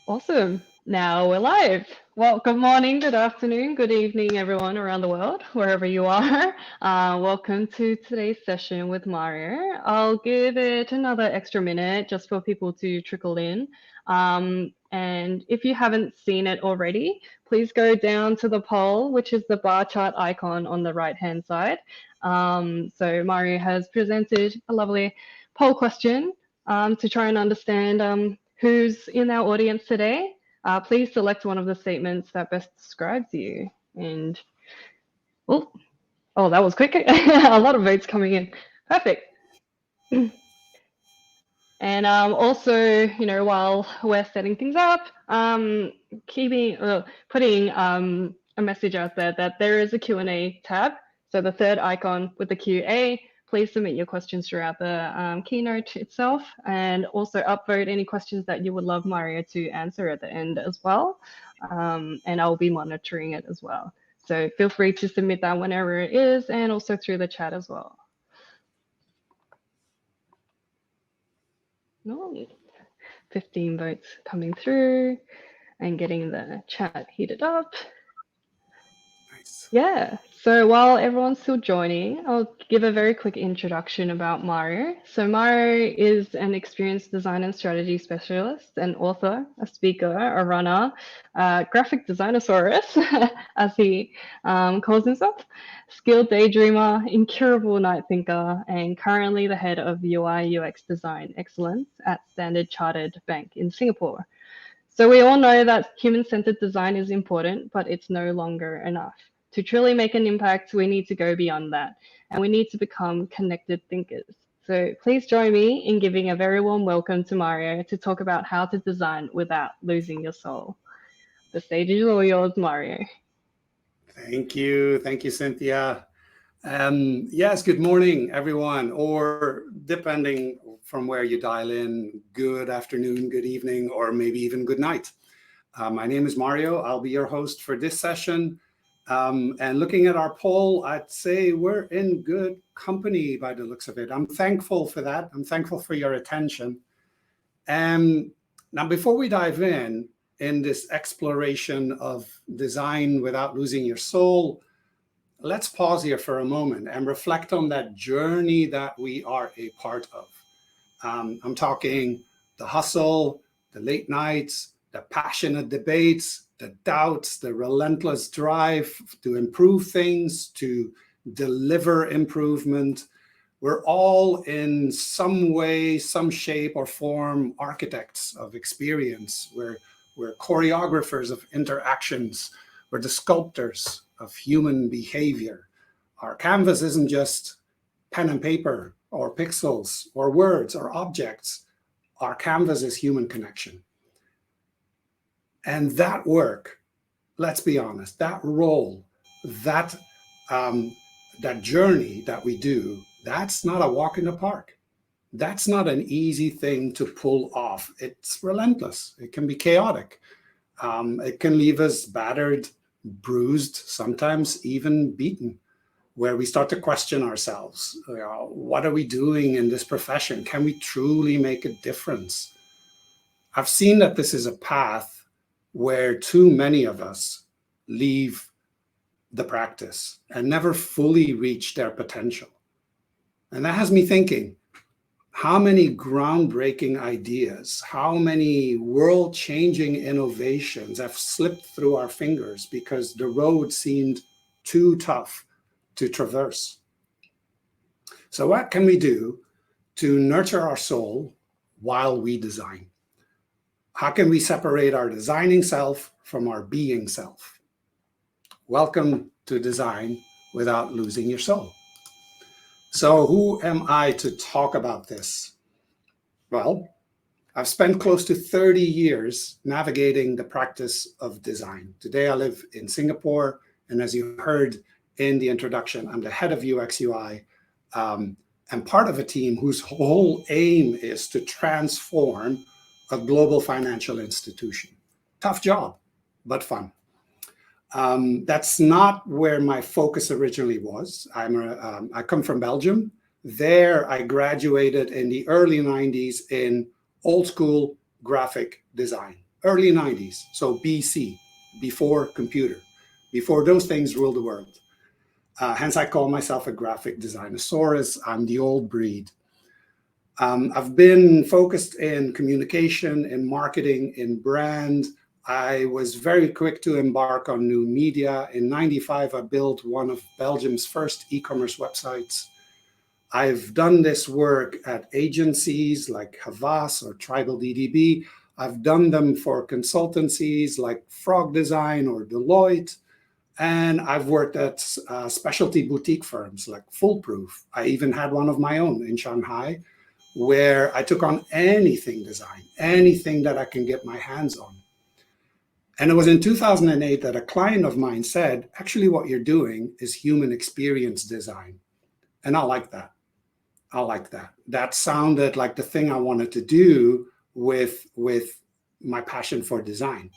Awesome. Now we're live. Well, good morning, good afternoon, good evening, everyone around the world, wherever you are. Welcome to today's session with Mario. I'll give it another extra minute just for people to trickle in. And if you haven't seen it already, please go down to the poll, which is the bar chart icon on the right-hand side. So Mario has presented a lovely poll question to try and understand who's in our audience today. Please select one of the statements that best describes you. And oh, that was quick. A lot of votes coming in. Perfect. And also, while we're setting things up, putting a message out there that there is a Q&A tab. So the third icon with the QA, please submit your questions throughout the keynote itself, and also upvote any questions that you would love Mario to answer at the end as well. And I'll be monitoring it as well. So feel free to submit that whenever it is, and also through the chat as well. No. 15 votes coming through and getting the chat heated up. Nice. Yeah, so while everyone's still joining, I'll give a very quick introduction about Mario. So Mario is an experienced design and strategy specialist, an author, a speaker, a runner, graphic designosaurus, as he calls himself, skilled daydreamer, incurable night thinker, and currently the head of UI UX design excellence at Standard Chartered Bank in Singapore. So we all know that human-centered design is important, but it's no longer enough. To truly make an impact, we need to go beyond that, and we need to become connected thinkers. So please join me in giving a very warm welcome to Mario to talk about how to design without losing your soul. The stage is all yours, Mario. Thank you, Cynthia. Yes, good morning, everyone, or depending from where you dial in, good afternoon, good evening, or maybe even good night. My name is Mario. I'll be your host for this session. And looking at our poll, I'd say we're in good company by the looks of it. I'm thankful for that. I'm thankful for your attention. Now, before we dive in this exploration of design without losing your soul, let's pause here for a moment and reflect on that journey that we are a part of. I'm talking the hustle, the late nights, the passionate debates, the doubts, the relentless drive to improve things, to deliver improvement. We're all in some way, some shape or form, architects of experience. We're choreographers of interactions. We're the sculptors of human behavior. Our canvas isn't just pen and paper or pixels or words or objects. Our canvas is human connection. And that work, let's be honest, that role, that journey that we do, that's not a walk in the park. That's not an easy thing to pull off. It's relentless. It can be chaotic. It can leave us battered, bruised, sometimes even beaten, where we start to question ourselves. What are we doing in this profession? Can we truly make a difference? I've seen that this is a path where too many of us leave the practice and never fully reach their potential. And that has me thinking, how many groundbreaking ideas, how many world-changing innovations have slipped through our fingers because the road seemed too tough to traverse? So what can we do to nurture our soul while we design? How can we separate our designing self from our being self? Welcome to Design Without Losing Your Soul. So who am I to talk about this? Well, I've spent close to 30 years navigating the practice of design. Today I live in Singapore, and as you heard in the introduction, I'm the head of UX UI, and part of a team whose whole aim is to transform a global financial institution. Tough job, but fun. That's not where my focus originally was. I come from Belgium. There, I graduated in the early 90s in old school graphic design, early 90s, so BC, before computer, before those things ruled the world. Hence, I call myself a graphic designosaurus. I'm the old breed. I've been focused in communication, in marketing, in brand. I was very quick to embark on new media. In 95, I built one of Belgium's first e-commerce websites. I've done this work at agencies like Havas or Tribal DDB. I've done them for consultancies like Frog Design or Deloitte. And I've worked at specialty boutique firms like Foolproof. I even had one of my own in Shanghai, where I took on anything design, anything that I can get my hands on. And it was in 2008 that a client of mine said, actually, what you're doing is human experience design. And I like that. I like that. That sounded like the thing I wanted to do with my passion for design.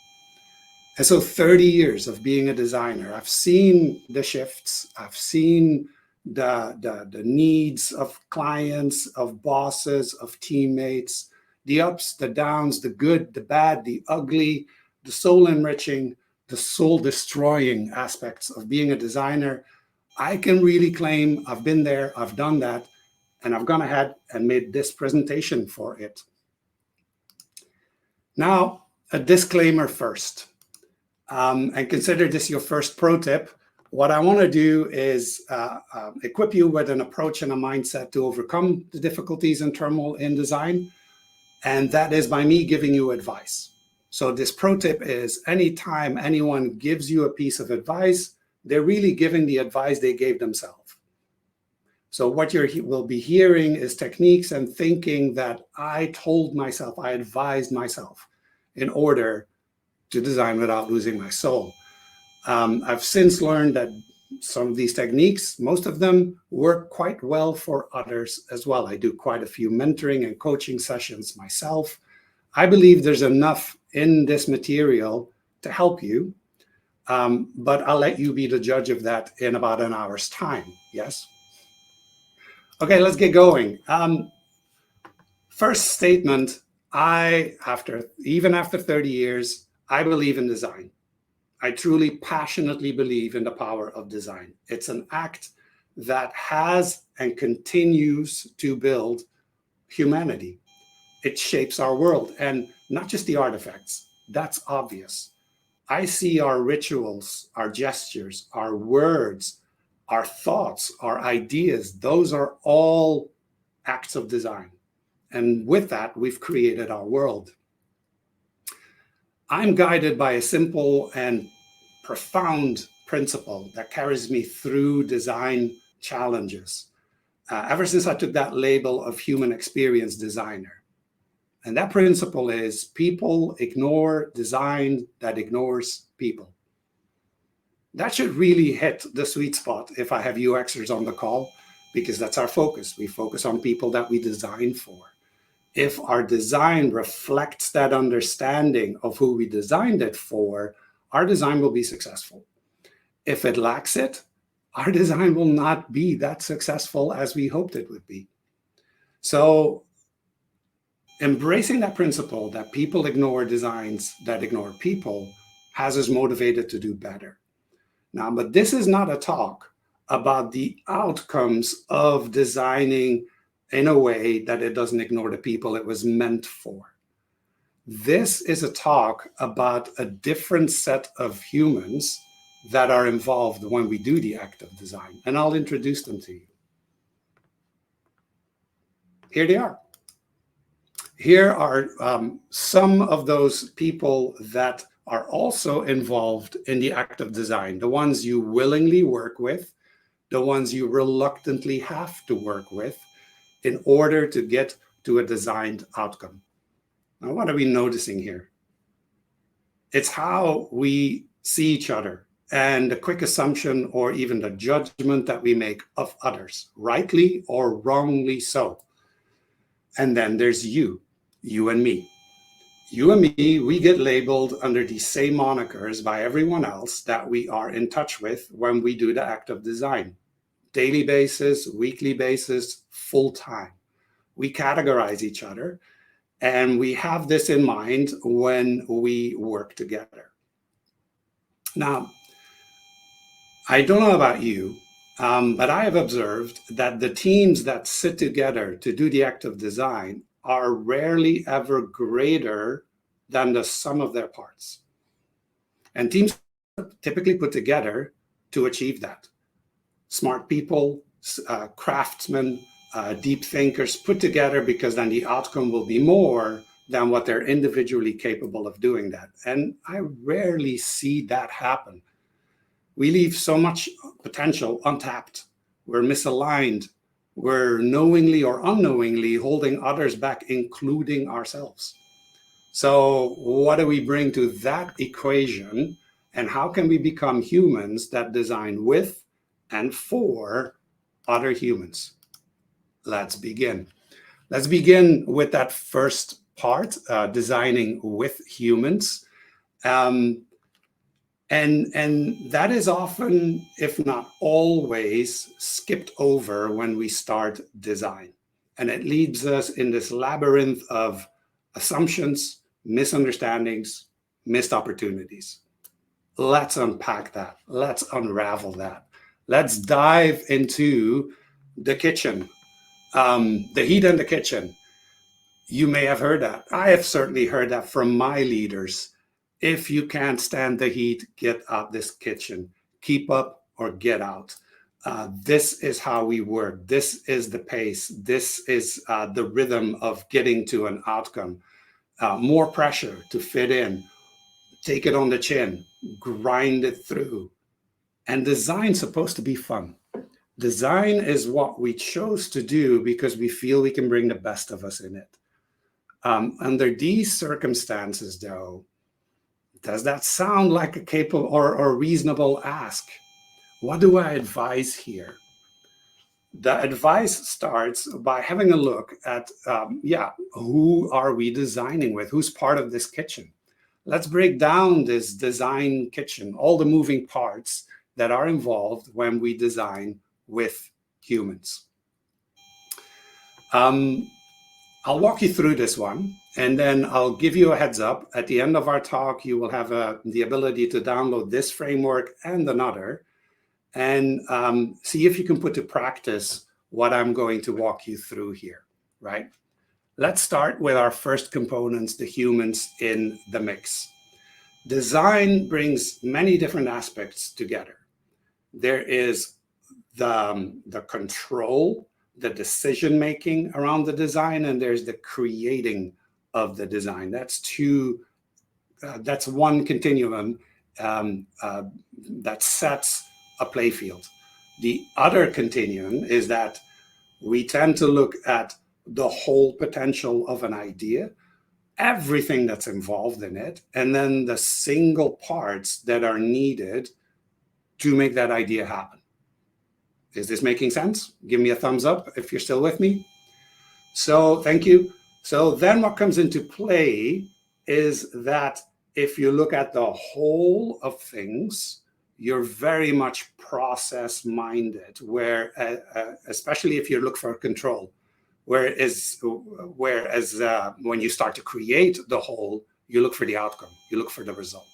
And so 30 years of being a designer, I've seen the shifts, I've seen the needs of clients, of bosses, of teammates, the ups, the downs, the good, the bad, the ugly, the soul enriching, the soul destroying aspects of being a designer. I can really claim I've been there, I've done that, and I've gone ahead and made this presentation for it. Now, a disclaimer first. And consider this your first pro tip. What I want to do is equip you with an approach and a mindset to overcome the difficulties and turmoil in design. And that is by me giving you advice. So this pro tip is anytime anyone gives you a piece of advice, they're really giving the advice they gave themselves. So what you will be hearing is techniques and thinking that I told myself, I advised myself in order to design without losing my soul. I've since learned that some of these techniques, most of them work quite well for others as well. I do quite a few mentoring and coaching sessions myself. I believe there's enough in this material to help you, but I'll let you be the judge of that in about an hour's time, yes? Okay, let's get going. First statement, even after 30 years, I believe in design. I truly, passionately believe in the power of design. It's an act that has and continues to build humanity. It shapes our world, and not just the artifacts. That's obvious. I see our rituals, our gestures, our words, our thoughts, our ideas. Those are all acts of design. And with that, we've created our world. I'm guided by a simple and profound principle that carries me through design challenges ever since I took that label of human experience designer. And that principle is people ignore design that ignores people. That should really hit the sweet spot if I have UXers on the call, because that's our focus. We focus on people that we design for. If our design reflects that understanding of who we designed it for, our design will be successful. If it lacks it, our design will not be that successful as we hoped it would be. So embracing that principle that people ignore designs that ignore people has us motivated to do better. Now, but this is not a talk about the outcomes of designing in a way that it doesn't ignore the people it was meant for. This is a talk about a different set of humans that are involved when we do the act of design, and I'll introduce them to you. Here they are. Here are some of those people that are also involved in the act of design, the ones you willingly work with, the ones you reluctantly have to work with, in order to get to a designed outcome. Now, what are we noticing here? It's how we see each other and the quick assumption or even the judgment that we make of others, rightly or wrongly so. And then there's you and me. You and me, we get labeled under these same monikers by everyone else that we are in touch with when we do the act of design. Daily basis, weekly basis, full time. We categorize each other, And we have this in mind when we work together. Now, I don't know about you, but I have observed that the teams that sit together to do the act of design are rarely ever greater than the sum of their parts. And teams typically put together to achieve that. Smart people, craftsmen, deep thinkers put together because then the outcome will be more than what they're individually capable of doing that. And I rarely see that happen. We leave so much potential untapped. We're misaligned. We're knowingly or unknowingly holding others back, including ourselves. So, what do we bring to that equation? And how can we become humans that design with and for other humans? Let's begin. Let's begin with that first part, designing with humans. And that is often, if not always, skipped over when we start design. And it leads us in this labyrinth of assumptions, misunderstandings, missed opportunities. Let's unpack that. Let's unravel that. Let's dive into the kitchen, the heat in the kitchen. You may have heard that. I have certainly heard that from my leaders. If you can't stand the heat, get out this kitchen. Keep up or get out. This is how we work. This is the pace. This is the rhythm of getting to an outcome. More pressure to fit in. Take it on the chin. Grind it through. And design's supposed to be fun. Design is what we chose to do because we feel we can bring the best of us in it. Under these circumstances, though, does that sound like a capable or reasonable ask? What do I advise here? The advice starts by having a look at, who are we designing with? Who's part of this kitchen? Let's break down this design kitchen, all the moving parts that are involved when we design with humans. I'll walk you through this one, and then I'll give you a heads up. At the end of our talk, you will have the ability to download this framework and another, and see if you can put to practice what I'm going to walk you through here, right? Let's start with our first components, the humans in the mix. Design brings many different aspects together. There is the control, the decision making around the design, and there's the creating of the design. That's one continuum that sets a playfield. The other continuum is that we tend to look at the whole potential of an idea, everything that's involved in it, and then the single parts that are needed to make that idea happen. Is this making sense? Give me a thumbs up if you're still with me. So thank you. So then what comes into play is that if you look at the whole of things, you're very much process minded, where especially if you look for control, whereas when you start to create the whole, you look for the outcome, you look for the result.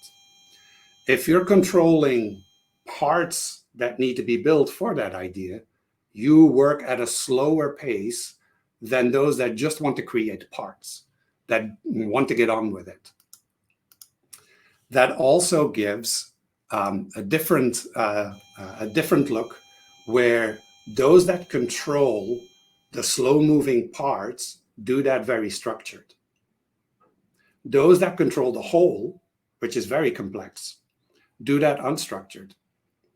If you're controlling parts that need to be built for that idea, you work at a slower pace than those that just want to create parts, that want to get on with it. That also gives a different look, where those that control the slow-moving parts do that very structured. Those that control the whole, which is very complex, do that unstructured.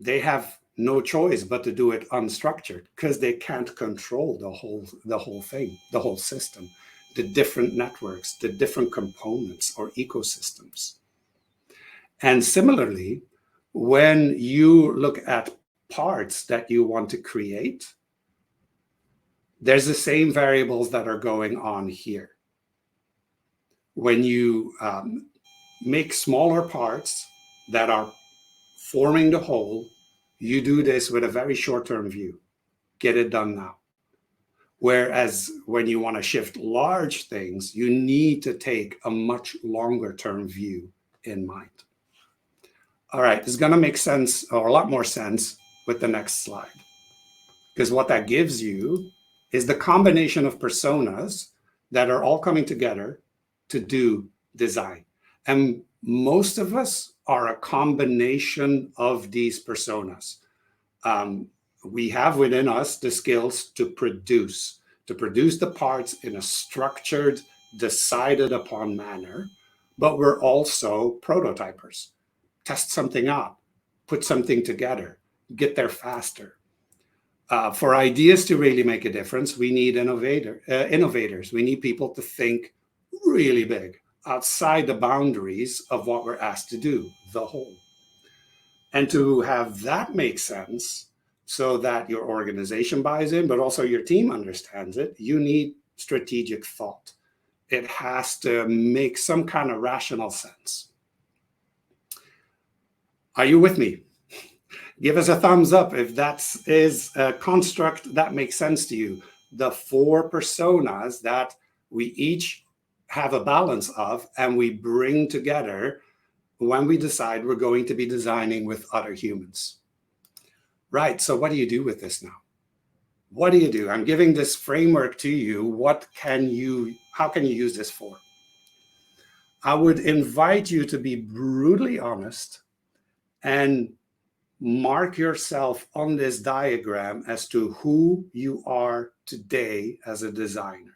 They have no choice but to do it unstructured because they can't control the whole thing, the whole system, the different networks, the different components or ecosystems. And similarly, when you look at parts that you want to create, there's the same variables that are going on here. When you make smaller parts that are forming the whole, you do this with a very short-term view. Get it done now. Whereas when you want to shift large things, you need to take a much longer term view in mind. All right, this is going to make sense, or a lot more sense, with the next slide. Because what that gives you is the combination of personas that are all coming together to do design. And most of us are a combination of these personas. We have within us the skills to produce the parts in a structured, decided upon manner, but we're also prototypers. Test something out, put something together, get there faster. For ideas to really make a difference, we need innovators. We need people to think really big, outside the boundaries of what we're asked to do, the whole. And to have that make sense so that your organization buys in, but also your team understands it, you need strategic thought. It has to make some kind of rational sense. Are you with me? Give us a thumbs up if that is a construct that makes sense to you. The 4 personas that we each have a balance of and we bring together when we decide we're going to be designing with other humans. Right, so what do you do with this now? What do you do? I'm giving this framework to you. How can you use this for? I would invite you to be brutally honest and mark yourself on this diagram as to who you are today as a designer.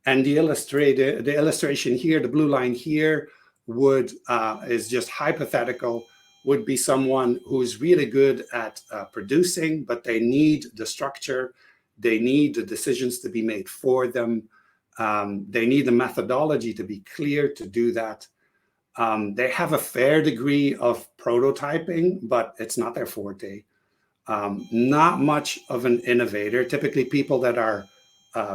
And the illustration here, the blue line here, is just hypothetical, would be someone who's really good at producing, but they need the structure, they need the decisions to be made for them, they need the methodology to be clear to do that. They have a fair degree of prototyping, but it's not their forte. Not much of an innovator. Typically, people that are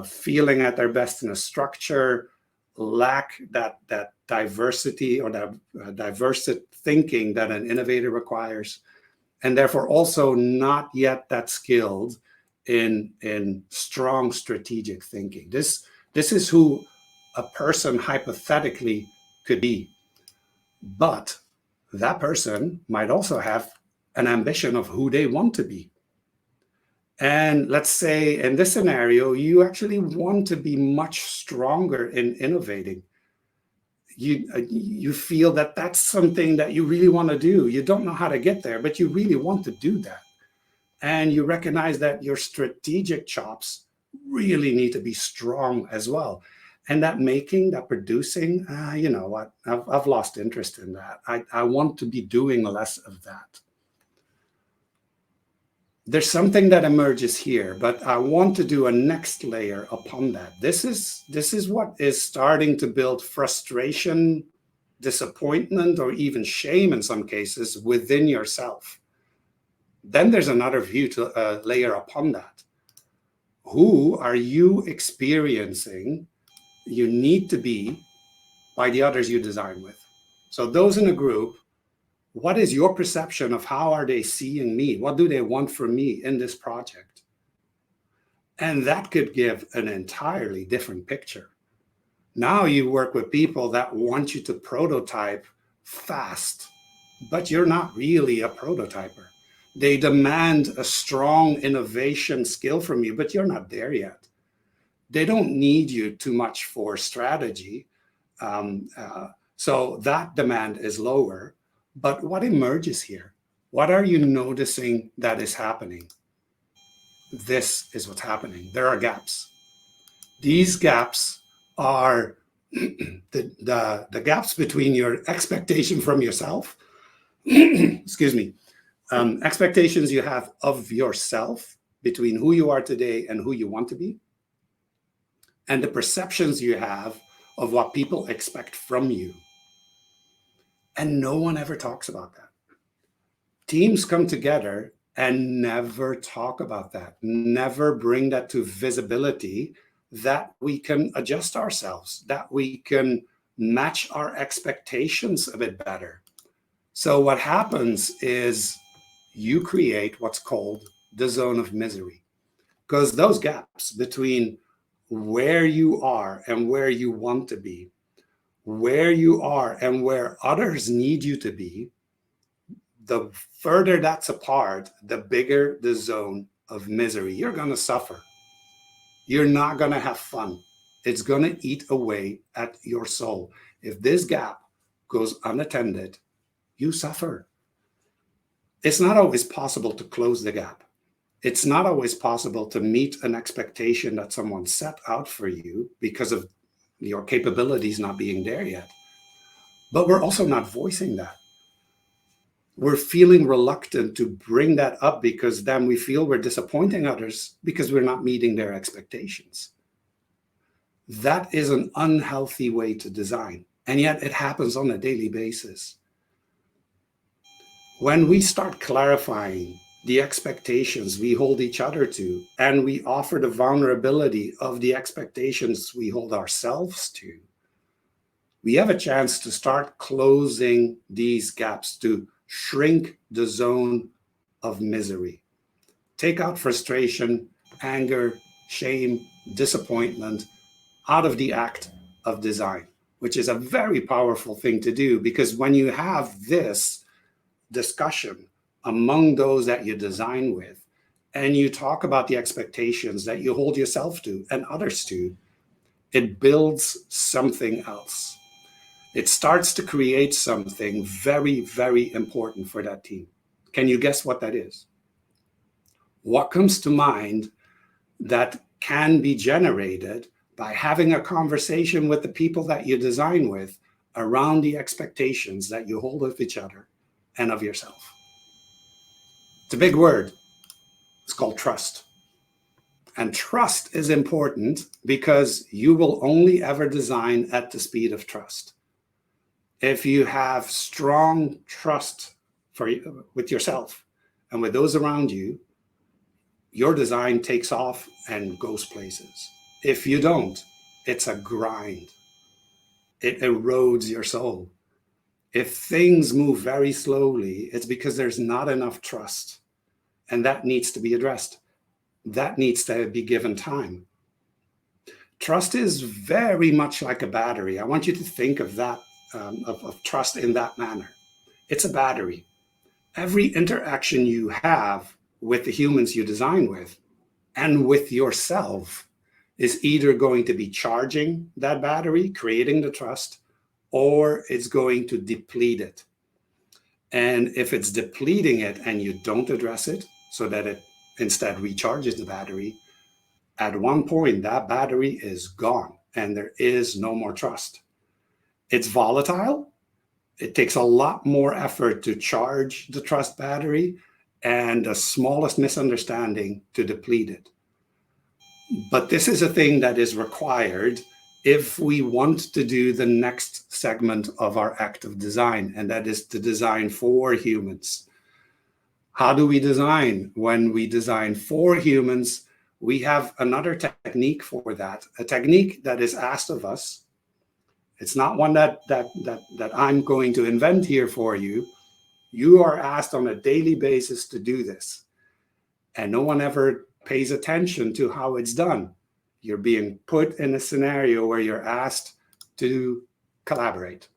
feeling at their best in a structure lack that diversity or that diverse thinking that an innovator requires, and therefore also not yet that skilled in strong strategic thinking. This is who a person hypothetically could be. But that person might also have an ambition of who they want to be. And let's say in this scenario, you actually want to be much stronger in innovating. You feel that that's something that you really want to do. You don't know how to get there, but you really want to do that. And you recognize that your strategic chops really need to be strong as well. And that producing, you know what, I've lost interest in that. I want to be doing less of that. There's something that emerges here, but I want to do a next layer upon that. This is what is starting to build frustration, disappointment, or even shame in some cases within yourself. Then there's another view to layer upon that. Who are you experiencing you need to be by the others you design with? So those in a group, what is your perception of how are they seeing me? What do they want from me in this project? And that could give an entirely different picture. Now you work with people that want you to prototype fast, but you're not really a prototyper. They demand a strong innovation skill from you, but you're not there yet. They don't need you too much for strategy. So that demand is lower. But what emerges here? What are you noticing that is happening? This is what's happening. There are gaps. These gaps are the gaps between your expectation from yourself, excuse me, expectations you have of yourself between who you are today and who you want to be, and the perceptions you have of what people expect from you. And no one ever talks about that. Teams come together and never talk about that, never bring that to visibility, that we can adjust ourselves, that we can match our expectations a bit better. So what happens is you create what's called the zone of misery. because those gaps between where you are and where you want to be, where you are and where others need you to be, the further that's apart, the bigger the zone of misery. You're going to suffer. You're not going to have fun. It's going to eat away at your soul. If this gap goes unattended, you suffer. It's not always possible to close the gap. It's not always possible to meet an expectation that someone set out for you because of your capabilities not being there yet. But we're also not voicing that. We're feeling reluctant to bring that up because then we feel we're disappointing others because we're not meeting their expectations. That is an unhealthy way to design, and yet it happens on a daily basis. When we start clarifying the expectations we hold each other to, and we offer the vulnerability of the expectations we hold ourselves to, we have a chance to start closing these gaps, to shrink the zone of misery. Take out frustration, anger, shame, disappointment out of the act of design, which is a very powerful thing to do, because when you have this discussion among those that you design with, and you talk about the expectations that you hold yourself to and others to, it builds something else. It starts to create something very, very important for that team. Can you guess what that is? What comes to mind that can be generated by having a conversation with the people that you design with around the expectations that you hold of each other and of yourself? It's a big word. It's called trust. And trust is important because you will only ever design at the speed of trust. If you have strong trust with yourself and with those around you, your design takes off and goes places. If you don't, it's a grind. It erodes your soul. If things move very slowly, it's because there's not enough trust, and that needs to be addressed. That needs to be given time. Trust is very much like a battery. I want you to think of that, of trust in that manner. It's a battery. Every interaction you have with the humans you design with and with yourself is either going to be charging that battery, creating the trust, or it's going to deplete it. And if it's depleting it and you don't address it so that it instead recharges the battery, at one point that battery is gone and there is no more trust. It's volatile. It takes a lot more effort to charge the trust battery and the smallest misunderstanding to deplete it. But this is a thing that is required if we want to do the next segment of our act of design, and that is to design for humans. How do we design? When we design for humans, we have another technique for that, a technique that is asked of us. It's not one that I'm going to invent here for you. You are asked on a daily basis to do this, and no one ever pays attention to how it's done. You're being put in a scenario where you're asked to collaborate.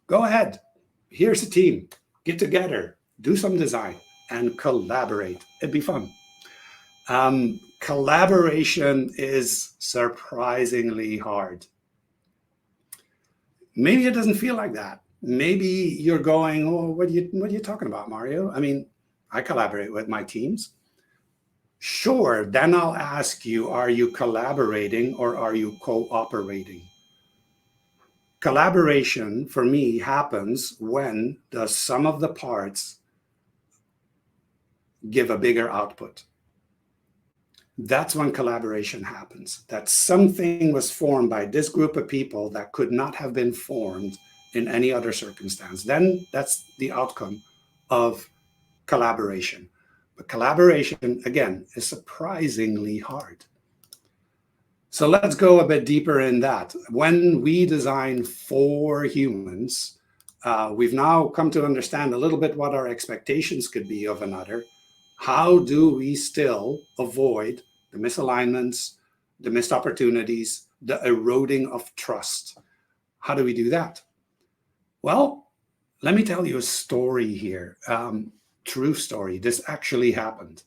Go ahead. Here's a team. Get together, do some design, and collaborate. It'd be fun. Collaboration is surprisingly hard. Maybe it doesn't feel like that. Maybe you're going, oh, what are you talking about, Mario? I mean, I collaborate with my teams. Sure, then I'll ask you, are you collaborating or are you cooperating? Collaboration for me happens when the sum of the parts give a bigger output. That's when collaboration happens. That something was formed by this group of people that could not have been formed in any other circumstance. Then that's the outcome of collaboration. But collaboration, again, is surprisingly hard. So let's go a bit deeper in that. When we design for humans, we've now come to understand a little bit what our expectations could be of another. How do we still avoid the misalignments, the missed opportunities, the eroding of trust? How do we do that? Well, let me tell you a story here. True story. This actually happened.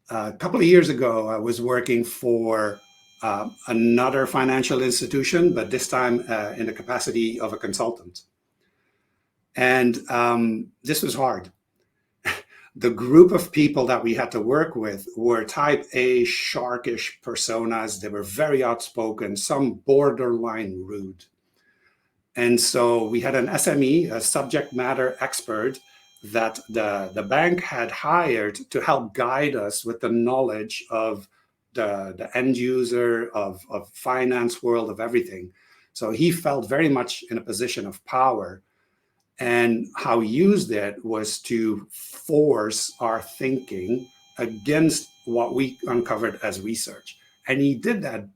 A couple of years ago, I was working for another financial institution, but this time in the capacity of a consultant. And this was hard. The group of people that we had to work with were type A, sharkish personas. They were very outspoken, some borderline rude. And so we had an SME, a subject matter expert, that the bank had hired to help guide us with the knowledge of the end user, of finance world, of everything. So he felt very much in a position of power. And how he used it was to force our thinking against what we uncovered as research. And he did that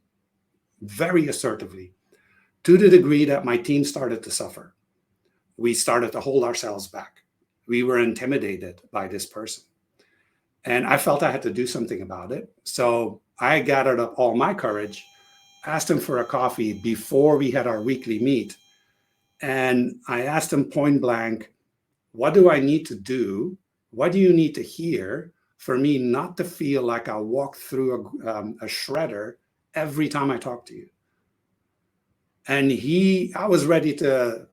very assertively, to the degree that my team started to suffer. We started to hold ourselves back. We were intimidated by this person. And I felt I had to do something about it. So I gathered up all my courage, asked him for a coffee before we had our weekly meet. And I asked him point blank, what do I need to do? What do you need to hear for me not to feel like I walk through a shredder every time I talk to you? And I was ready to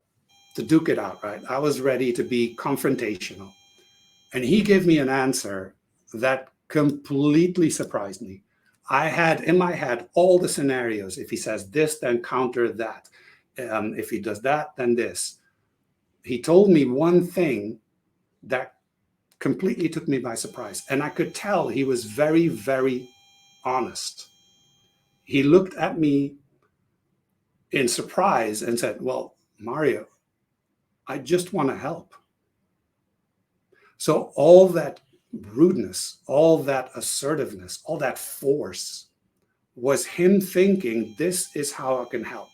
duke it out, right? I was ready to be confrontational. And he gave me an answer that completely surprised me. I had in my head all the scenarios. If he says this, then counter that. If he does that, then this. He told me one thing that completely took me by surprise. And I could tell he was very, very honest. He looked at me in surprise and said, well, Mario, I just want to help. So all that rudeness, all that assertiveness, all that force was him thinking, this is how I can help.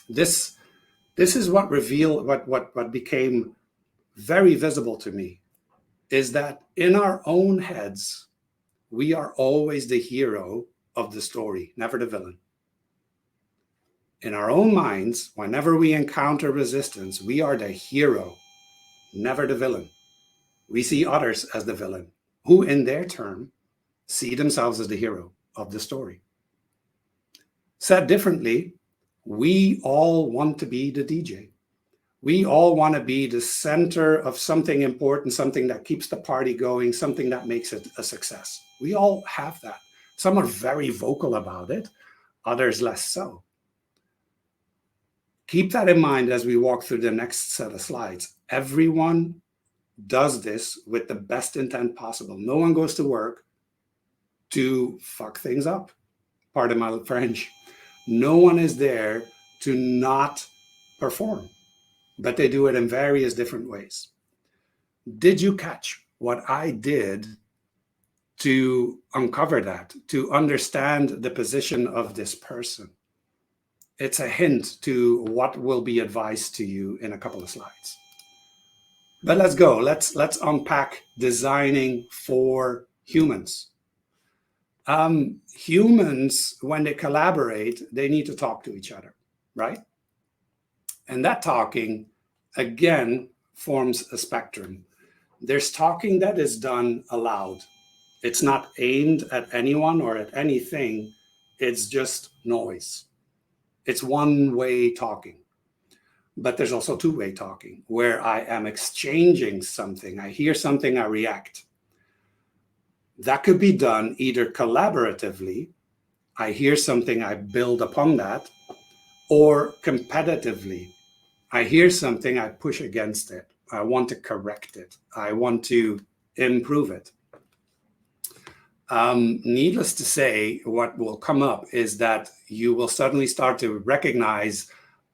This is what revealed, what became very visible to me, is that in our own heads, we are always the hero of the story, never the villain. In our own minds, whenever we encounter resistance, we are the hero, never the villain. We see others as the villain, who in their turn see themselves as the hero of the story. Said differently, we all want to be the DJ. We all want to be the center of something important, something that keeps the party going, something that makes it a success. We all have that. Some are very vocal about it, others less so. Keep that in mind as we walk through the next set of slides. Everyone does this with the best intent possible. No one goes to work to fuck things up. Pardon my French. No one is there to not perform, but they do it in various different ways. Did you catch what I did to uncover that, to understand the position of this person? It's a hint to what will be advised to you in a couple of slides. But let's go. Let's unpack designing for humans. Humans, when they collaborate, they need to talk to each other, right? And that talking, again, forms a spectrum. There's talking that is done aloud. It's not aimed at anyone or at anything. It's just noise. It's one-way talking. But there's also two-way talking, where I am exchanging something. I hear something, I react. That could be done either collaboratively, I hear something, I build upon that, or competitively. I hear something, I push against it. I want to correct it. I want to improve it. Needless to say, what will come up is that you will suddenly start to recognize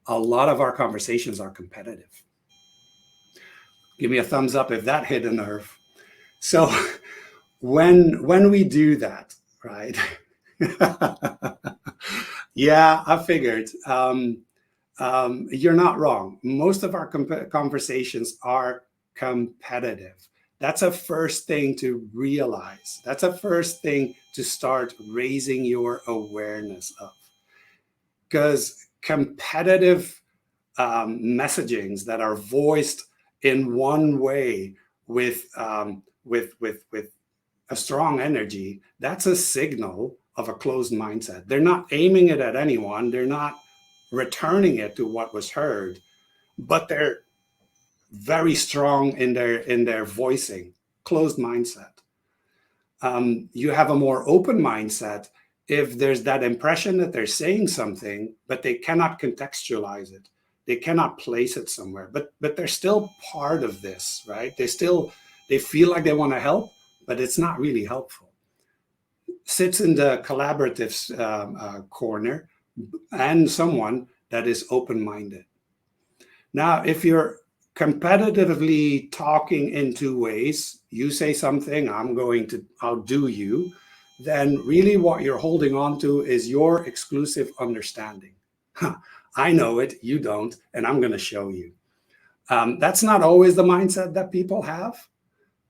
a lot of our conversations are competitive. Give me a thumbs up if that hit a nerve. So when we do that, right? Yeah, I figured. You're not wrong. Most of our conversations are competitive. That's a first thing to realize. That's a first thing to start raising your awareness of. Because competitive messagings that are voiced in one way with a strong energy, that's a signal of a closed mindset. They're not aiming it at anyone. They're not returning it to what was heard, but they're very strong in their voicing. Closed mindset. You have a more open mindset if there's that impression that they're saying something, but they cannot contextualize it. They cannot place it somewhere, but they're still part of this, right? They feel like they want to help, but it's not really helpful. Sits in the collaborative corner, and someone that is open-minded. Now, if you're competitively talking in two ways, you say something, I'm going to outdo you, then really what you're holding on to is your exclusive understanding. I know it, you don't, and I'm going to show you. That's not always the mindset that people have.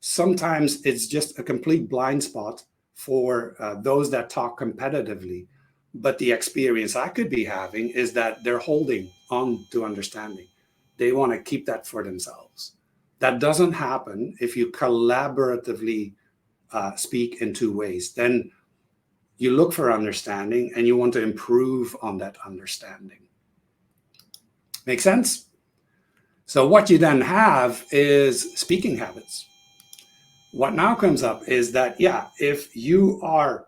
Sometimes it's just a complete blind spot for those that talk competitively. But the experience I could be having is that they're holding on to understanding. They want to keep that for themselves. That doesn't happen if you collaboratively speak in two ways. Then you look for understanding and you want to improve on that understanding. Make sense? So what you then have is speaking habits. What now comes up is that, yeah, if you are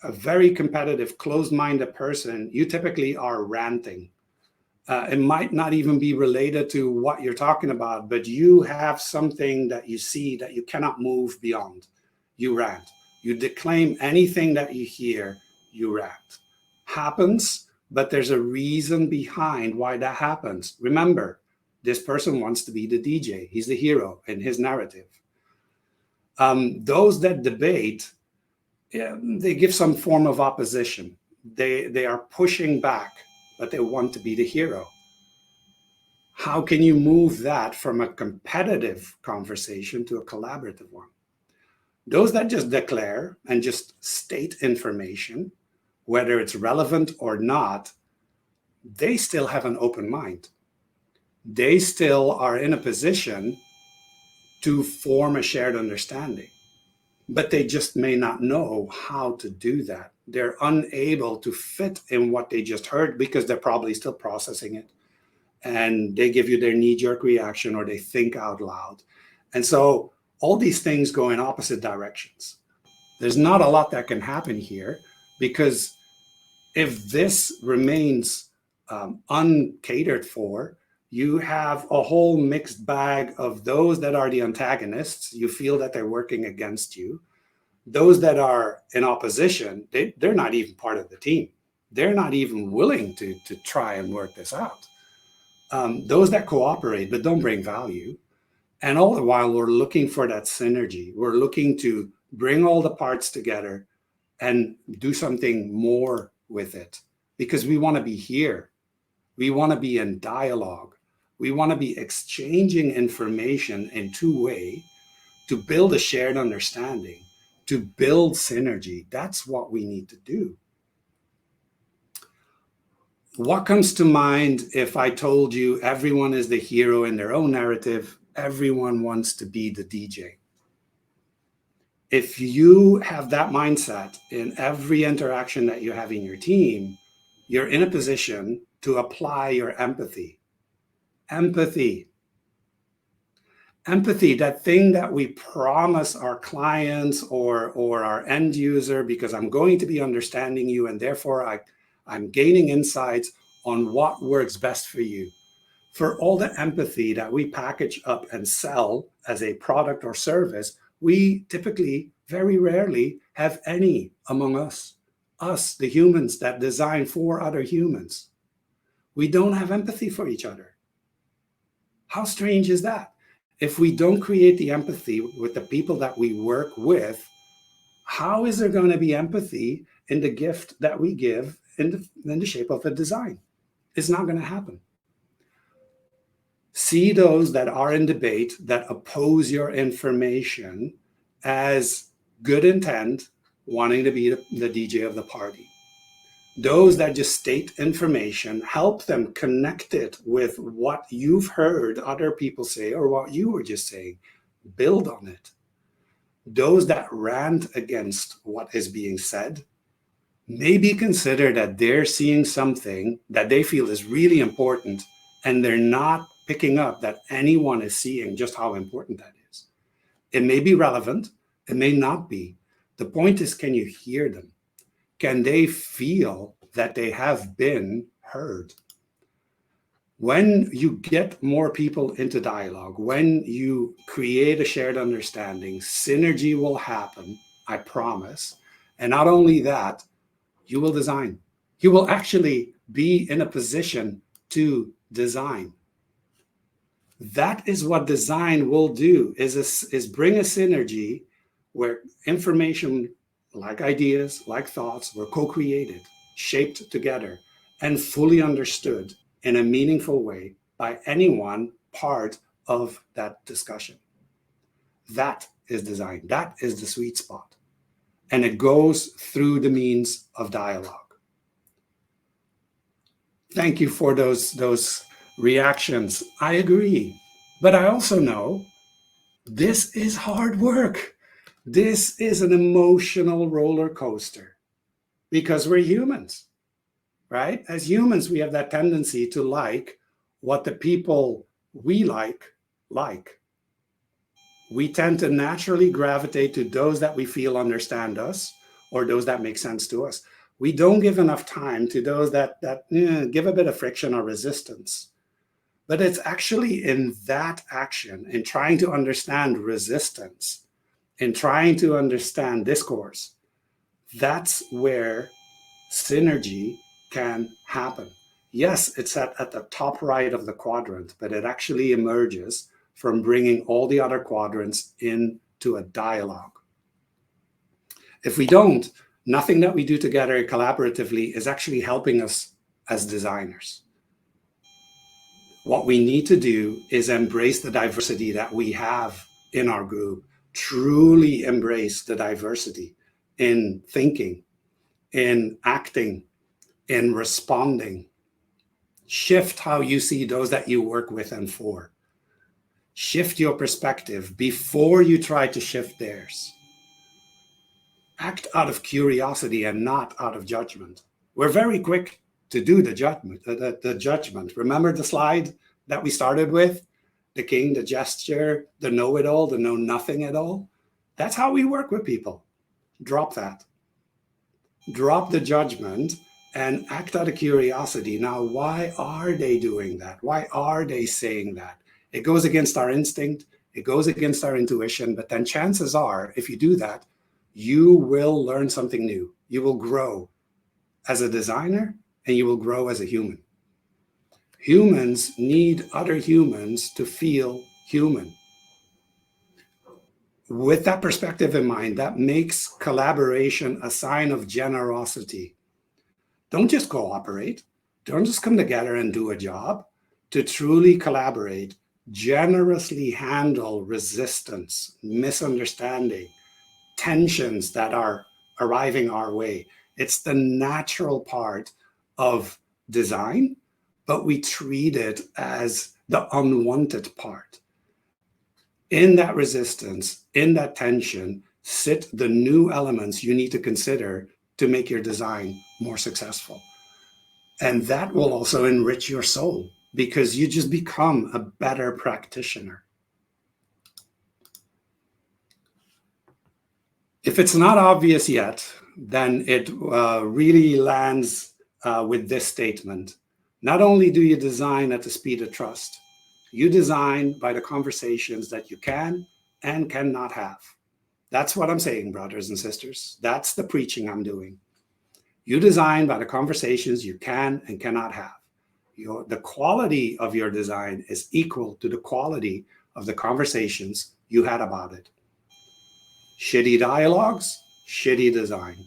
a very competitive, closed-minded person, you typically are ranting. It might not even be related to what you're talking about, but you have something that you see that you cannot move beyond. You rant. You declaim anything that you hear, you rant. Happens, but there's a reason behind why that happens. Remember, this person wants to be the DJ. He's the hero in his narrative. Those that debate, they give some form of opposition. They are pushing back, but they want to be the hero. How can you move that from a competitive conversation to a collaborative one? Those that just declare and just state information, whether it's relevant or not, they still have an open mind. They still are in a position to form a shared understanding, but they just may not know how to do that. They're unable to fit in what they just heard because they're probably still processing it. And they give you their knee-jerk reaction or they think out loud. And so all these things go in opposite directions. There's not a lot that can happen here because if this remains uncatered for, you have a whole mixed bag of those that are the antagonists. You feel that they're working against you. Those that are in opposition, they're not even part of the team. They're not even willing to try and work this out. Those that cooperate but don't bring value. And all the while, we're looking for that synergy. We're looking to bring all the parts together and do something more with it because we want to be here. We want to be in dialogue. We want to be exchanging information in two-way to build a shared understanding, to build synergy. That's what we need to do. What comes to mind if I told you everyone is the hero in their own narrative? Everyone wants to be the DJ. If you have that mindset in every interaction that you have in your team, you're in a position to apply your empathy. Empathy, that thing that we promise our clients or our end user, because I'm going to be understanding you and therefore I'm gaining insights on what works best for you. For all the empathy that we package up and sell as a product or service, we typically, very rarely, have any among us, the humans that design for other humans. We don't have empathy for each other. How strange is that? If we don't create the empathy with the people that we work with, how is there going to be empathy in the gift that we give in the shape of a design? It's not going to happen. See those that are in debate that oppose your information as good intent, wanting to be the DJ of the party. Those that just state information, help them connect it with what you've heard other people say or what you were just saying. Build on it. Those that rant against what is being said, maybe consider that they're seeing something that they feel is really important and they're not picking up that anyone is seeing just how important that is. It may be relevant, it may not be. The point is, can you hear them? Can they feel that they have been heard? When you get more people into dialogue, when you create a shared understanding, synergy will happen, I promise. And not only that, you will design. You will actually be in a position to design. That is what design will do, is bring a synergy where information, like ideas, like thoughts, were co-created, shaped together, and fully understood in a meaningful way by anyone part of that discussion. That is design. That is the sweet spot. And it goes through the means of dialogue. Thank you for those reactions. I agree. But I also know this is hard work. This is an emotional roller coaster because we're humans, right? As humans, we have that tendency to like what the people we like. We tend to naturally gravitate to those that we feel understand us or those that make sense to us. We don't give enough time to those that give a bit of friction or resistance. But it's actually in that action, in trying to understand resistance, in trying to understand discourse, that's where synergy can happen. Yes, it's at the top right of the quadrant, but it actually emerges from bringing all the other quadrants into a dialogue. If we don't, nothing that we do together collaboratively is actually helping us as designers. What we need to do is embrace the diversity that we have in our group, truly embrace the diversity in thinking, in acting, in responding. Shift how you see those that you work with and for. Shift your perspective before you try to shift theirs. Act out of curiosity and not out of judgment. We're very quick to do the judgment. Remember the slide that we started with? The king, the gesture, the know-it-all, the know-nothing-at-all. That's how we work with people. Drop that. Drop the judgment and act out of curiosity. Now, why are they doing that? Why are they saying that? It goes against our instinct. It goes against our intuition. But then chances are, if you do that, you will learn something new. You will grow as a designer and you will grow as a human. Humans need other humans to feel human. With that perspective in mind, that makes collaboration a sign of generosity. Don't just cooperate. Don't just come together and do a job. To truly collaborate, generously handle resistance, misunderstanding, tensions that are arriving our way. It's the natural part of design, but we treat it as the unwanted part. In that resistance, in that tension, sit the new elements you need to consider to make your design more successful. And that will also enrich your soul because you just become a better practitioner. If it's not obvious yet, then it really lands with this statement. Not only do you design at the speed of trust, you design by the conversations that you can and cannot have. That's what I'm saying, brothers and sisters. That's the preaching I'm doing. You design by the conversations you can and cannot have. The quality of your design is equal to the quality of the conversations you had about it. Shitty dialogues, shitty design.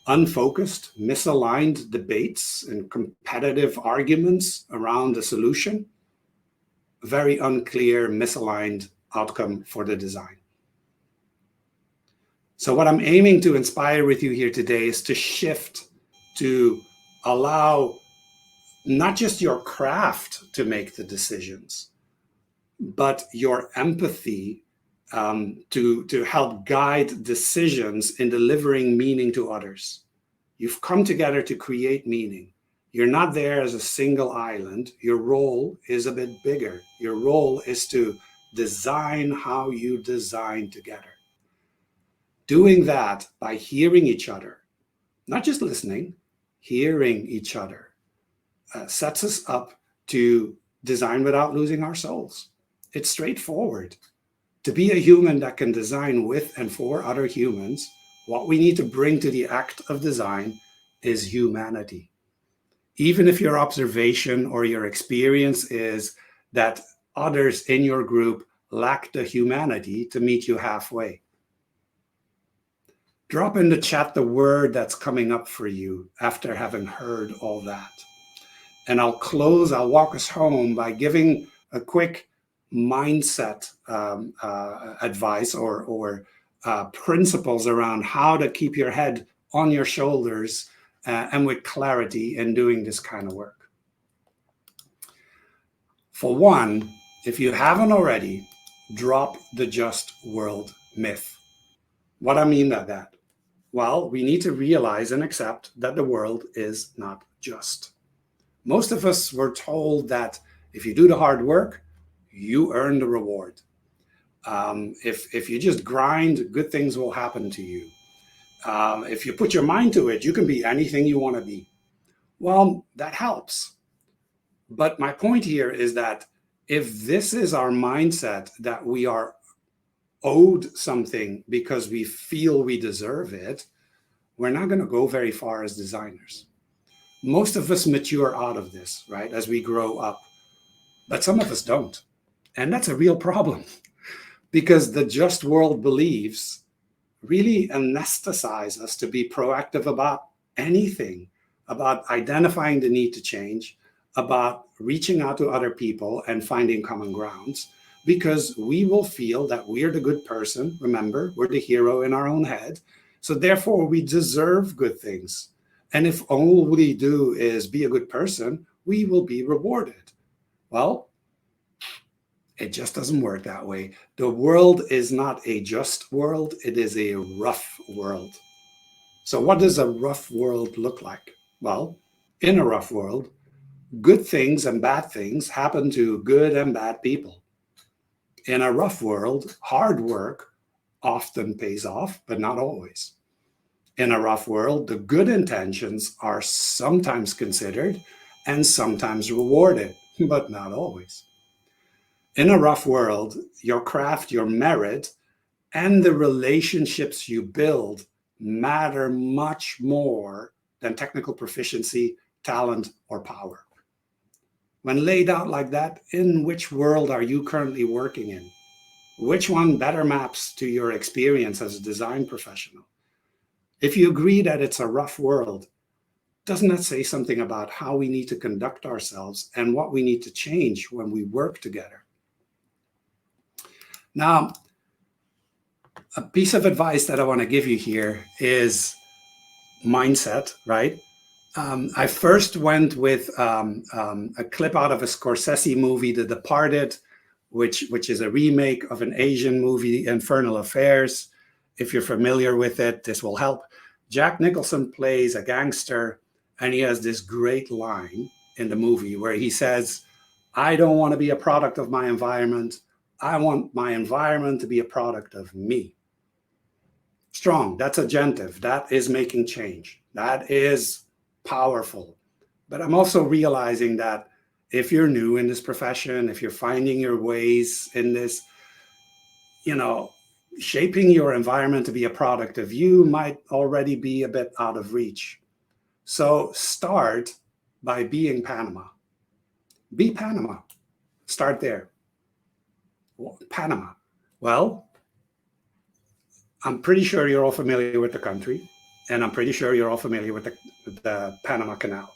Unfocused, misaligned debates and competitive arguments around a solution, very unclear, misaligned outcome for the design. So what I'm aiming to inspire with you here today is to shift to allow not just your craft to make the decisions, but your empathy to help guide decisions in delivering meaning to others. You've come together to create meaning. You're not there as a single island. Your role is a bit bigger. Your role is to design how you design together. Doing that by hearing each other, not just listening, hearing each other, sets us up to design without losing our souls. It's straightforward. To be a human that can design with and for other humans, what we need to bring to the act of design is humanity. Even if your observation or your experience is that others in your group lack the humanity to meet you halfway. Drop in the chat the word that's coming up for you after having heard all that. And I'll walk us home by giving a quick mindset advice or principles around how to keep your head on your shoulders and with clarity in doing this kind of work. For one, if you haven't already, drop the just world myth. What I mean by that? Well, we need to realize and accept that the world is not just. Most of us were told that if you do the hard work, you earn the reward. If you just grind, good things will happen to you. If you put your mind to it, you can be anything you want to be. Well, that helps. But my point here is that if this is our mindset, that we are owed something because we feel we deserve it, we're not going to go very far as designers. Most of us mature out of this, right, as we grow up. But some of us don't. And that's a real problem because the just world beliefs really anesthetize us to be proactive about anything, about identifying the need to change, about reaching out to other people and finding common grounds, because we will feel that we're the good person. Remember, we're the hero in our own head. So therefore, we deserve good things. And if all we do is be a good person, we will be rewarded. Well, it just doesn't work that way. The world is not a just world. It is a rough world. So what does a rough world look like? Well, in a rough world, good things and bad things happen to good and bad people. In a rough world, hard work often pays off, but not always. In a rough world, the good intentions are sometimes considered and sometimes rewarded, but not always. In a rough world, your craft, your merit, and the relationships you build matter much more than technical proficiency, talent, or power. When laid out like that, in which world are you currently working in? Which one better maps to your experience as a design professional? If you agree that it's a rough world, doesn't that say something about how we need to conduct ourselves and what we need to change when we work together? Now, a piece of advice that I want to give you here is mindset, right? I first went with a clip out of a Scorsese movie, The Departed, which is a remake of an Asian movie, Infernal Affairs. If you're familiar with it, this will help. Jack Nicholson plays a gangster, and he has this great line in the movie where he says, I don't want to be a product of my environment. I want my environment to be a product of me. Strong, that's agentive. That is making change. That is powerful. But I'm also realizing that if you're new in this profession, if you're finding your ways in this, shaping your environment to be a product of you might already be a bit out of reach. So start by being Panama. Be Panama. Start there. Panama. Well, I'm pretty sure you're all familiar with the country, and I'm pretty sure you're all familiar with the Panama Canal.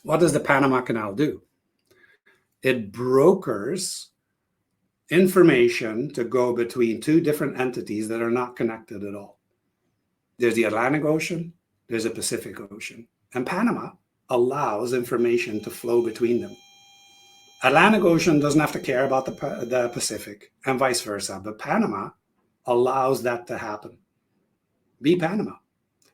What does the Panama Canal do? It brokers information to go between two different entities that are not connected at all. There's the Atlantic Ocean, there's a Pacific Ocean, and Panama allows information to flow between them. Atlantic Ocean doesn't have to care about the Pacific and vice versa, but Panama allows that to happen. Be Panama.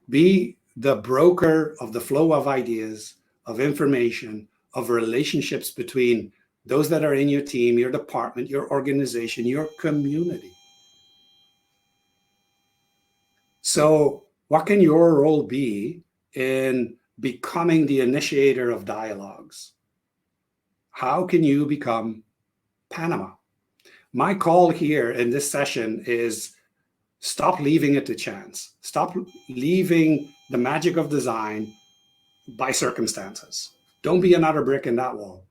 Be the broker of the flow of ideas, of information, of relationships between those that are in your team, your department, your organization, your community. So what can your role be in becoming the initiator of dialogues? How can you become Panama? My call here in this session is stop leaving it to chance. Stop leaving the magic of design by circumstances. Don't be another brick in that wall.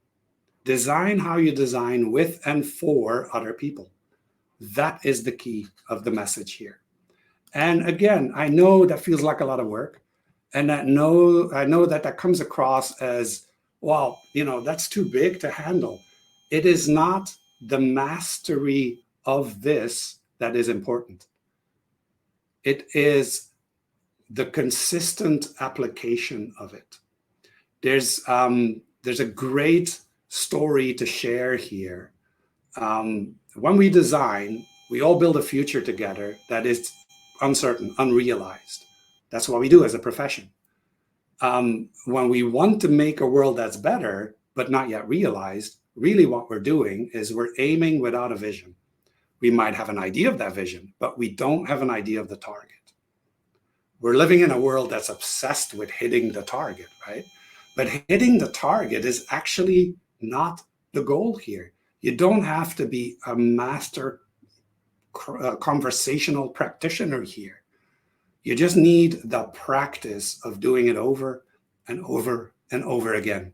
Design how you design with and for other people. That is the key of the message here. And again, I know that feels like a lot of work, and I know that comes across as, well, that's too big to handle. It is not the mastery of this that is important. It is the consistent application of it. There's a great story to share here. When we design, we all build a future together that is uncertain, unrealized. That's what we do as a profession. When we want to make a world that's better, but not yet realized, really what we're doing is we're aiming without a vision. We might have an idea of that vision, but we don't have an idea of the target. We're living in a world that's obsessed with hitting the target, right? But hitting the target is actually not the goal here. You don't have to be a master conversational practitioner here. You just need the practice of doing it over and over and over again.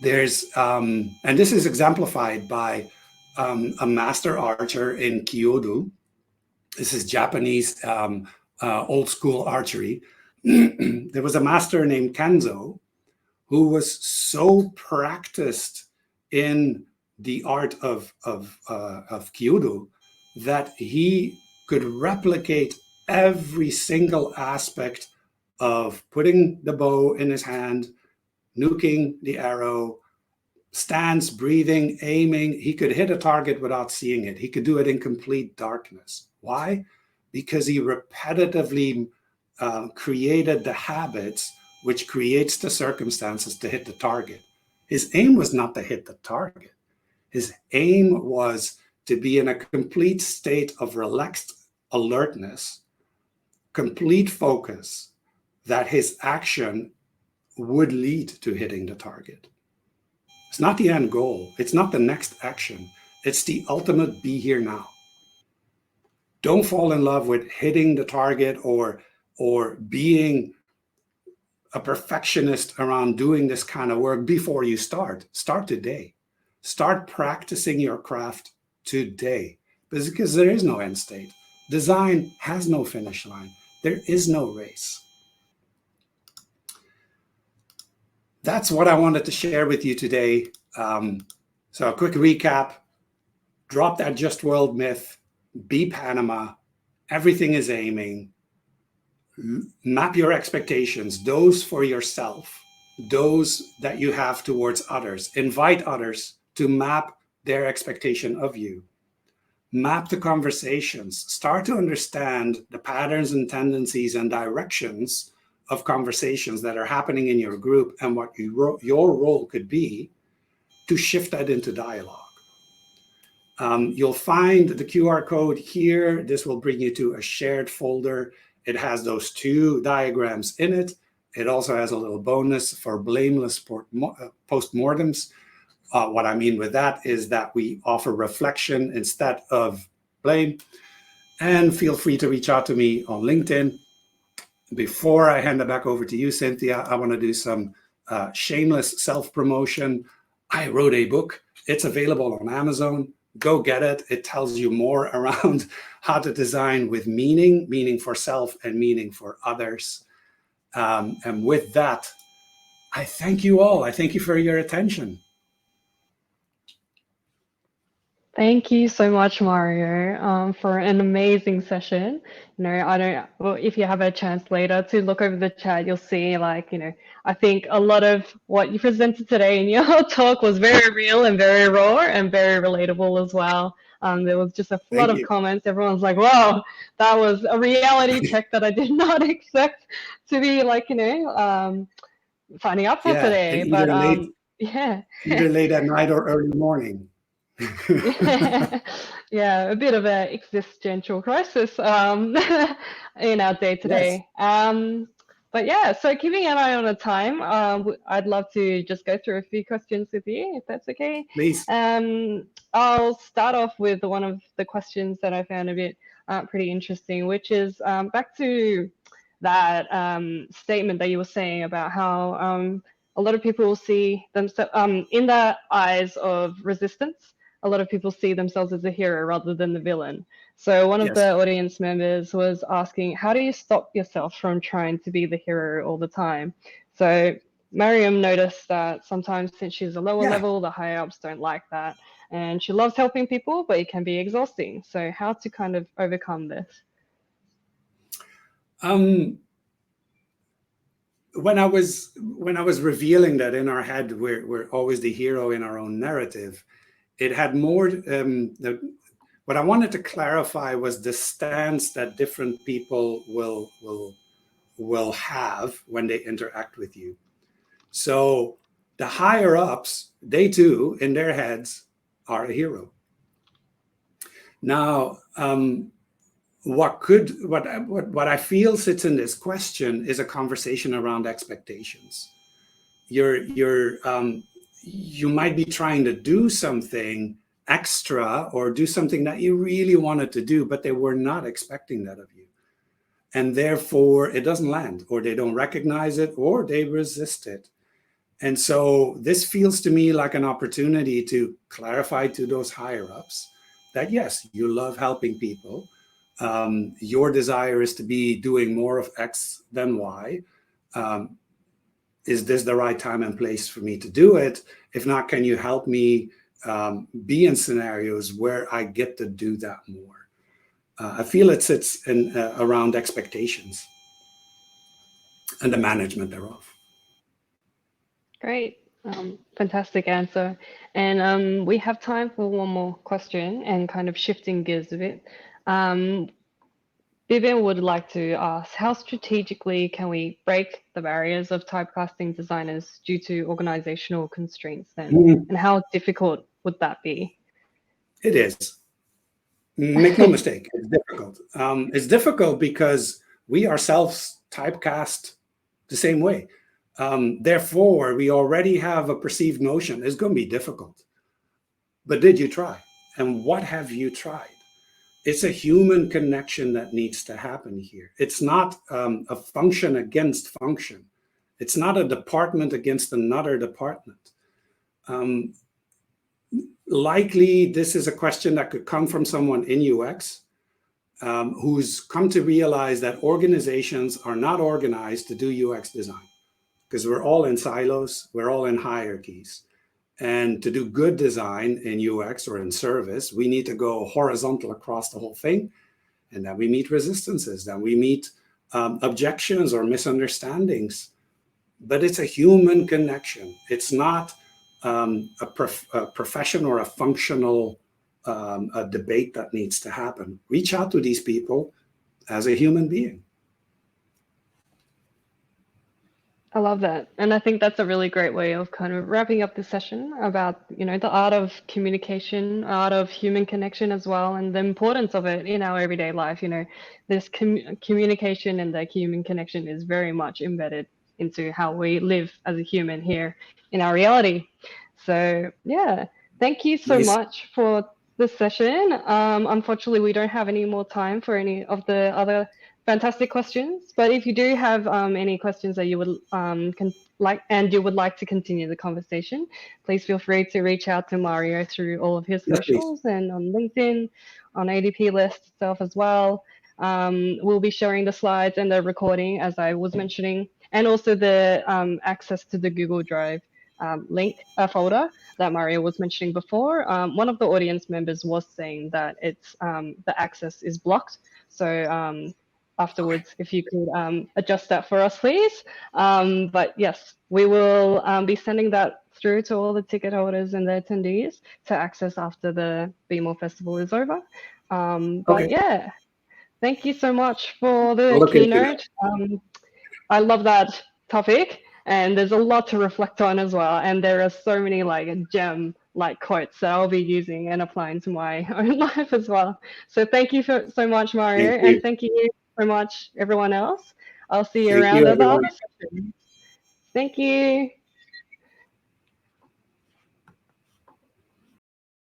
There's, and this is exemplified by a master archer in Kyoto. This is Japanese old school archery. There was a master named Kenzo who was so practiced in the art of Kyoto that he could replicate every single aspect of putting the bow in his hand, nuking the arrow, stance, breathing, aiming. He could hit a target without seeing it. He could do it in complete darkness. Why? Because he repetitively created the habits which creates the circumstances to hit the target. His aim was not to hit the target. His aim was to be in a complete state of relaxed alertness, complete focus, that his action would lead to hitting the target. It's not the end goal. It's not the next action. It's the ultimate be here now. Don't fall in love with hitting the target or being a perfectionist around doing this kind of work before you start. Start today. Start practicing your craft today, because there is no end state. Design has no finish line. There is no race. That's what I wanted to share with you today. So a quick recap: drop that just world myth, be Panama, everything is aiming, map your expectations, those for yourself, those that you have towards others, invite others to map their expectation of you. Map the conversations, start to understand the patterns and tendencies and directions of conversations that are happening in your group and what your role could be to shift that into dialogue. You'll find the QR code here. This will bring you to a shared folder. It has those two diagrams in it. It also has a little bonus for blameless postmortems. What I mean with that is that we offer reflection instead of blame. And feel free to reach out to me on LinkedIn. Before I hand it back over to you, Cynthia, I want to do some shameless self-promotion. I wrote a book. It's available on Amazon. Go get it. It tells you more around how to design with meaning for self and meaning for others. And with that, I thank you all. I thank you for your attention. Thank you so much, Mario, for an amazing session. I don't, well, if you have a chance later to look over the chat, you'll see, like, I think a lot of what you presented today in your talk was very real and very raw and very relatable as well. There was just a flood Thank of you. comments. Everyone's like, "Wow, that was a reality check that I did not expect to be like, finding out for Yeah, and today." But yeah. either late at night or early morning. Yeah, yeah, a bit of an existential crisis in our day to Yes, day. But yeah, so keeping an eye on the time, I'd love to just go through a few questions with you, if that's okay. please. I'll start off with one of the questions that I found a bit pretty interesting, which is back to that statement that you were saying about how a lot of people see themselves in the eyes of resistance. A lot of people see themselves as a hero rather than the villain. So one of Yes. the audience members was asking, how do you stop yourself from trying to be the hero all the time? So Miriam noticed that sometimes since she's a lower Yeah. level, the higher ups don't like that. And she loves helping people, but it can be exhausting. So how to kind of overcome this? Um, when I was revealing that in our head we're always the hero in our own narrative, it had more. What I wanted to clarify was the stance that different people will have when they interact with you. So the higher ups, they too, in their heads, are a hero. Now, what I feel sits in this question is a conversation around expectations. You might be trying to do something extra or do something that you really wanted to do, but they were not expecting that of you. And therefore it doesn't land, or they don't recognize it, or they resist it. And so this feels to me like an opportunity to clarify to those higher ups that yes, you love helping people. Your desire is to be doing more of X than Y. Um, is this the right time and place for me to do it? If not, can you help me be in scenarios where I get to do that more? I feel it sits in around expectations and the management thereof. Great. Fantastic answer. And we have time for one more question and kind of shifting gears a bit. Um, Vivian would like to ask, how strategically can we break the barriers of typecasting designers due to organizational constraints then? Mm, And how difficult would that be? it is. Make no mistake, it's difficult. It's difficult because we ourselves typecast the same way. Therefore, we already have a perceived notion it's going to be difficult. But did you try? And what have you tried? It's a human connection that needs to happen here. It's not a function against function. It's not a department against another department. Um, Likely, this is a question that could come from someone in UX who's come to realize that organizations are not organized to do UX design because we're all in silos, we're all in hierarchies. And to do good design in UX or in service, we need to go horizontal across the whole thing. And then we meet resistances, then we meet objections or misunderstandings. But it's a human connection. It's not a profession or a functional a debate that needs to happen. Reach out to these people as a human being. I love that. And I think that's a really great way of kind of wrapping up this session about, the art of communication, art of human connection as well, and the importance of it in our everyday life. This communication and the human connection is very much embedded into how we live as a human here in our reality. So, yeah, thank you so Nice. much for this session. Unfortunately, we don't have any more time for any of the other fantastic questions. But if you do have any questions that you would you would like to continue the conversation, please feel free to reach out to Mario through all of his Yes, please. socials and on LinkedIn, on ADP list itself as well. We'll be sharing the slides and the recording as I was mentioning, and also the access to the Google Drive link folder that Mario was mentioning before. One of the audience members was saying that it's the access is blocked. So Okay. afterwards, if you could adjust that for us, please. But yes, we will be sending that through to all the ticket holders and the attendees to access after the BeMore Festival is over. But Okay. yeah, thank you so much for the I'll look into that. keynote. I love that topic, and there's a lot to reflect on as well. And there are so many like gem like quotes that I'll be using and applying to my own life as well. So thank you so much, Mario, Thank and you. thank you so much, everyone else. I'll see you Thank around you, at the other everyone. session. Thank you.